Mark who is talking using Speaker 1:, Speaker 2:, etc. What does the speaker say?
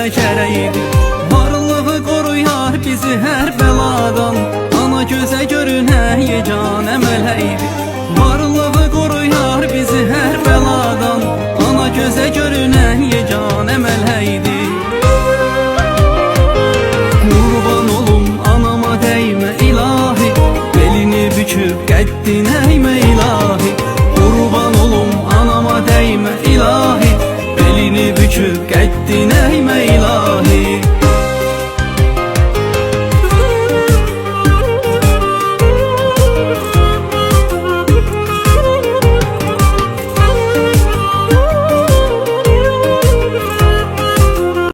Speaker 1: gərəkdir. Varlığı qoruyar bizi hər bəladan, ana gözə görünən yeganə mələkdir. Varlığı qoruyar bizi hər bəladan, ana gözə görünən yeganə mələkdir. Qurban olum anama dəymə ilahi, belini büküb qəddinə